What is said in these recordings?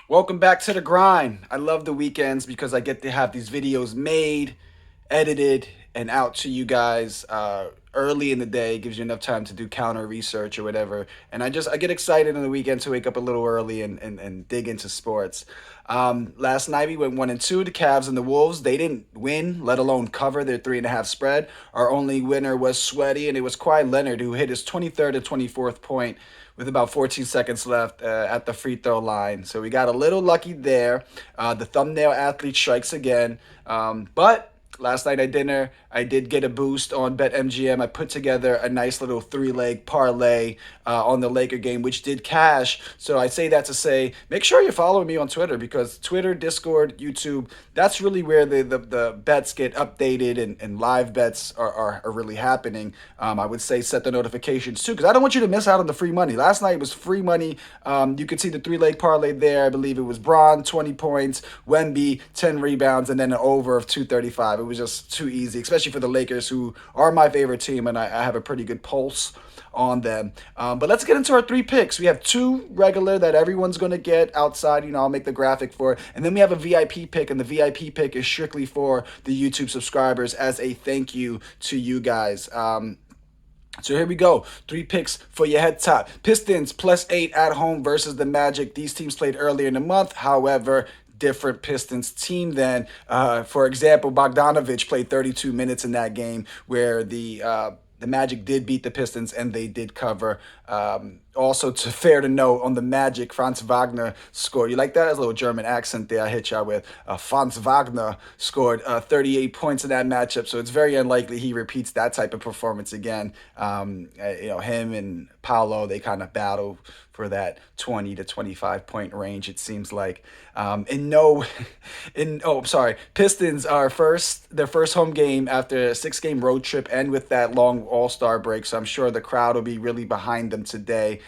Welcome back to the grind. I love the weekends because I get to have these videos made, edited, and out to you guys early in the day. It gives you enough time to do counter research or whatever. And I get excited on the weekend to wake up a little early and dig into sports. Last night we went 1-2. The Cavs and the Wolves, they didn't win, let alone cover their 3.5 spread. Our only winner was Sweaty, and it was Kawhi Leonard who hit his 23rd and 24th point with about 14 seconds left at the free throw line. So we got a little lucky there. The thumbnail athlete strikes again. But last night at dinner, I did get a boost on BetMGM. I put together a nice little three-leg parlay on the Laker game, which did cash. So I say that to say, make sure you're following me on Twitter because Twitter, Discord, YouTube, that's really where the bets get updated and live bets are really happening. I would say set the notifications too because I don't want you to miss out on the free money. Last night was free money. You could see the three-leg parlay there. I believe it was Braun, 20 points, Wemby, 10 rebounds, and then an over of 235. It was just too easy, especially for the Lakers, who are my favorite team, and I have a pretty good pulse on them. But let's get into our three picks. We have two regular that everyone's going to get outside. I'll make the graphic for it. And then we have a VIP pick, and the VIP pick is strictly for the YouTube subscribers as a thank you to you guys. So here we go. Three picks for your head top. Pistons +8 at home versus the Magic. These teams played earlier in the month. However, different Pistons team than, for example, Bogdanovich played 32 minutes in that game where the Magic did beat the Pistons and they did cover. Also, fair to note, on the Magic, Franz Wagner scored. You like that? That's a little German accent there I hit y'all with. Franz Wagner scored 38 points in that matchup, so it's very unlikely he repeats that type of performance again. Him and Paolo, they kind of battle for that 20 to 25 point range, it seems like. Pistons are their first home game after a 6-game road trip and with that long All-Star break, so I'm sure the crowd will be really behind them today.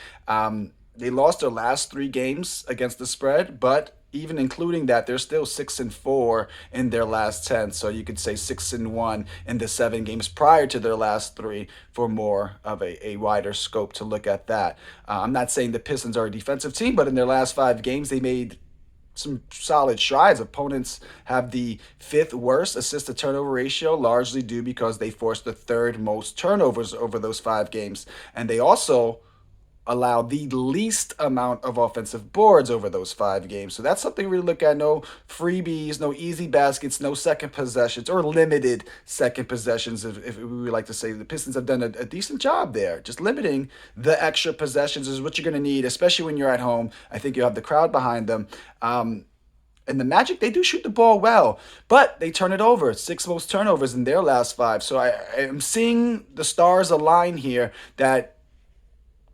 They lost their last 3 games against the spread, but even including that, they're still 6-4 in their last 10. So you could say 6-1 in the 7 games prior to their last 3 for more of a wider scope to look at that. I'm not saying the Pistons are a defensive team, but in their last 5 games, they made some solid strides. Opponents have the 5th worst assist to turnover ratio, largely due because they forced the 3rd most turnovers over those 5 games. And they also allow the least amount of offensive boards over those 5 games. So that's something we look at. No freebies, no easy baskets, no second possessions, or limited second possessions, if we would like to say. The Pistons have done a decent job there. Just limiting the extra possessions is what you're going to need, especially when you're at home. I think you have the crowd behind them. And the Magic, they do shoot the ball well, but they turn it over. 6 most turnovers in their last 5. So I am seeing the stars align here that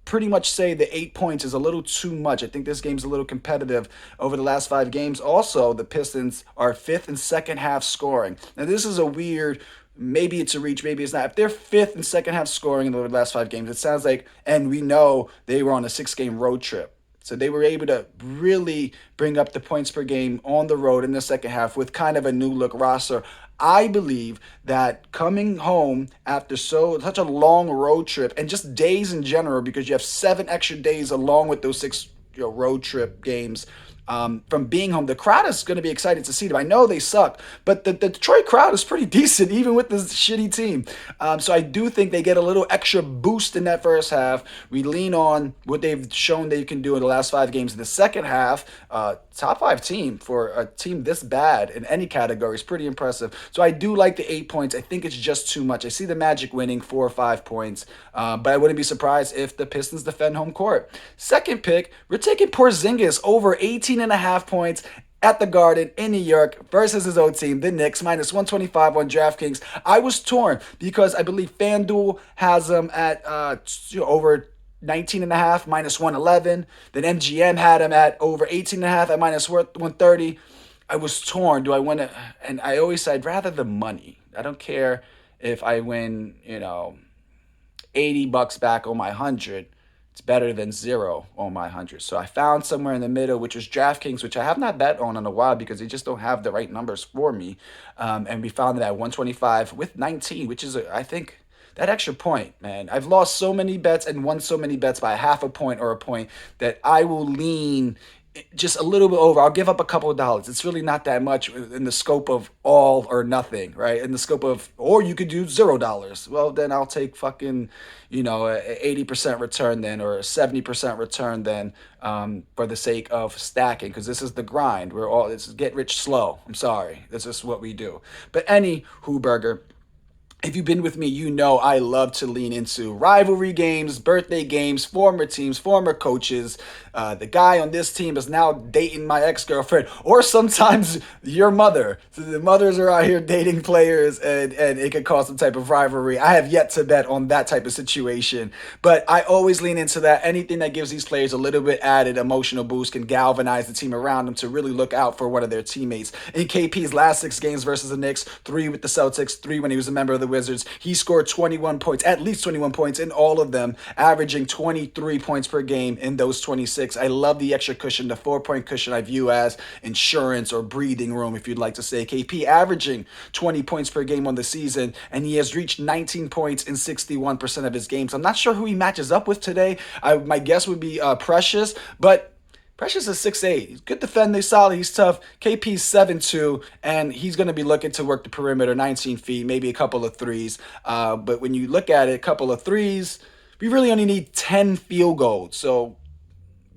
pretty much say the 8 points is a little too much. I think this game's a little competitive over the last 5 games. Also, the Pistons are 5th in second half scoring. Now, this is a weird, maybe it's a reach, maybe it's not. If they're 5th in second half scoring in the last 5 games, it sounds like, and we know they were on a 6-game road trip. So they were able to really bring up the points per game on the road in the second half with kind of a new look roster. I believe that coming home after such a long road trip and just days in general, because you have 7 extra days along with those 6 road trip games, from being home, the crowd is going to be excited to see them. I know they suck, but the Detroit crowd is pretty decent, even with this shitty team. So I do think they get a little extra boost in that first half. We lean on what they've shown they can do in the last 5 games. In the second half, top 5 team for a team this bad in any category is pretty impressive. So I do like the 8 points. I think it's just too much. I see the Magic winning 4 or 5 points, but I wouldn't be surprised if the Pistons defend home court. Second pick, we're taking Porzingis over 18.5 points at the Garden in New York versus his old team, the Knicks, -125 on DraftKings. I was torn because I believe FanDuel has them at over 19.5, -111. Then MGM had him at over 18.5 at -130. I was torn. Do I win it? And I always said, I'd rather the money. I don't care if I win, $80 back on my 100. It's better than 0 on my 100. So I found somewhere in the middle, which was DraftKings, which I have not bet on in a while because they just don't have the right numbers for me. And we found it at 125 with 19, which is, I think, that extra point, man. I've lost so many bets and won so many bets by half a point or a point that I will lean just a little bit over. I'll give up a couple of dollars. It's really not that much in the scope of all or nothing, right? In the scope of, or you could do $0. Well, then I'll take fucking, a 80% return then, or a 70% return then, for the sake of stacking, because this is the grind. This is get rich slow. I'm sorry. This is what we do. But any Burger, if you've been with me, you know I love to lean into rivalry games, birthday games, former teams, former coaches. The guy on this team is now dating my ex-girlfriend, or sometimes your mother. So the mothers are out here dating players, and it could cause some type of rivalry. I have yet to bet on that type of situation, but I always lean into that. Anything that gives these players a little bit added emotional boost can galvanize the team around them to really look out for one of their teammates. In KP's last 6 games versus the Knicks, 3 with the Celtics, 3 when he was a member of the Wizards, he scored 21 points, at least 21 points in all of them, averaging 23 points per game in those 26. I love the extra cushion, the 4-point cushion I view as insurance or breathing room, if you'd like to say. KP averaging 20 points per game on the season, and he has reached 19 points in 61% of his games. I'm not sure who he matches up with today. My guess would be Precious, but Precious is 6'8". He's good defender, he's solid, he's tough. KP's 7'2", and he's going to be looking to work the perimeter 19 feet, maybe a couple of threes. But when you look at it, a couple of threes, we really only need 10 field goals. So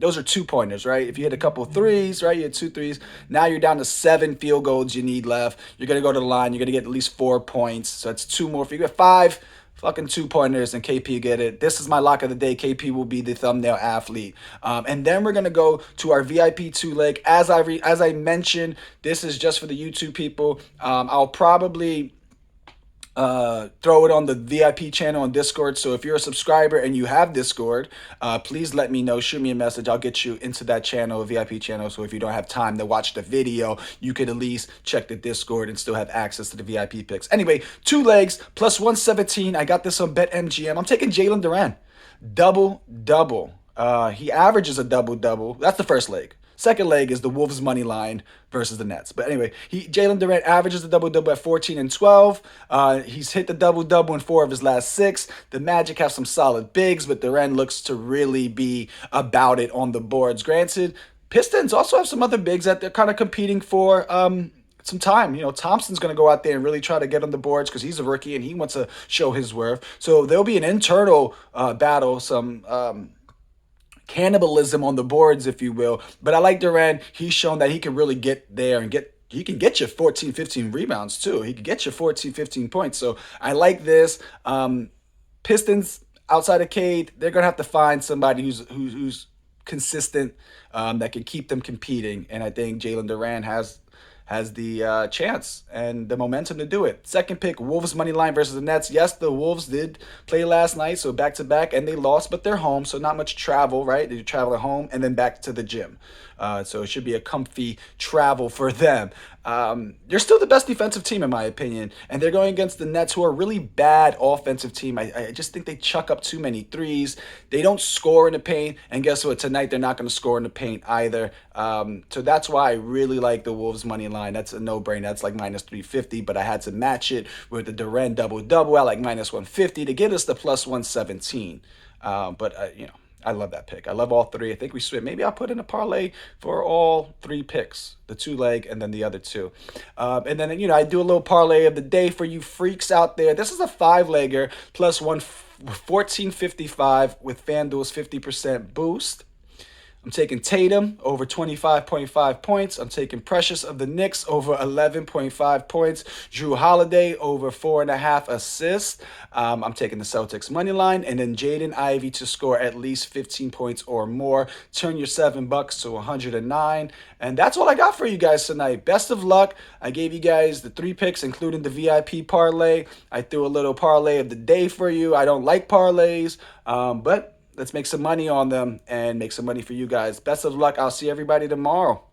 those are 2-pointers, right? If you hit a couple of threes, right, you had 2 threes. Now you're down to 7 field goals you need left. You're going to go to the line. You're going to get at least 4 points. So that's 2 more. If you get 5 fucking 2-pointers and KP get it, this is my lock of the day. KP will be the thumbnail athlete. And then we're going to go to our VIP 2-leg. As I mentioned, this is just for the YouTube people. I'll probably throw it on the VIP channel on Discord. So if you're a subscriber and you have Discord, please let me know. Shoot me a message. I'll get you into that channel, a VIP channel. So if you don't have time to watch the video, you could at least check the Discord and still have access to the VIP picks. Anyway, 2 legs plus 117. I got this on BetMGM. I'm taking Jalen Duran. Double. He averages a double. That's the first leg. Second leg is the Wolves money line versus the Nets. But anyway, Jalen Durant averages the double-double at 14 and 12. He's hit the double-double in 4 of his last 6. The Magic have some solid bigs, but Durant looks to really be about it on the boards. Granted, Pistons also have some other bigs that they're kind of competing for some time. Thompson's going to go out there and really try to get on the boards because he's a rookie and he wants to show his worth. So there'll be an internal battle, some cannibalism on the boards, if you will. But I like Durant. He's shown that he can really get there and he can get you 14, 15 rebounds too. He can get you 14, 15 points. So I like this. Pistons outside of Cade, they're gonna have to find somebody who's consistent, that can keep them competing. And I think Jalen Durant has the chance and the momentum to do it. Second pick, Wolves money line versus the Nets. Yes, the Wolves did play last night, so back-to-back, and they lost, but they're home, so not much travel, right? They travel at home and then back to the gym. So it should be a comfy travel for them. They're still the best defensive team, in my opinion, and they're going against the Nets, who are a really bad offensive team. I just think they chuck up too many threes. They don't score in the paint, and guess what? Tonight, they're not going to score in the paint either. So that's why I really like the Wolves money line. That's a no-brainer. That's like minus 350, but I had to match it with the Durant double-double at like minus 150 to get us the plus 117. I love that pick. I love all 3. I think we swim. Maybe I'll put in a parlay for all 3 picks, the 2-leg and then the other 2. And then, I do a little parlay of the day for you freaks out there. This is a 5-legger plus 1455 with FanDuel's 50% boost. I'm taking Tatum over 25.5 points. I'm taking Precious of the Knicks over 11.5 points. Drew Holiday over 4.5 assists. I'm taking the Celtics money line, and then Jaden Ivey to score at least 15 points or more. Turn your $7 to 109. And that's all I got for you guys tonight. Best of luck. I gave you guys the 3 picks, including the VIP parlay. I threw a little parlay of the day for you. I don't like parlays, but let's make some money on them and make some money for you guys. Best of luck. I'll see everybody tomorrow.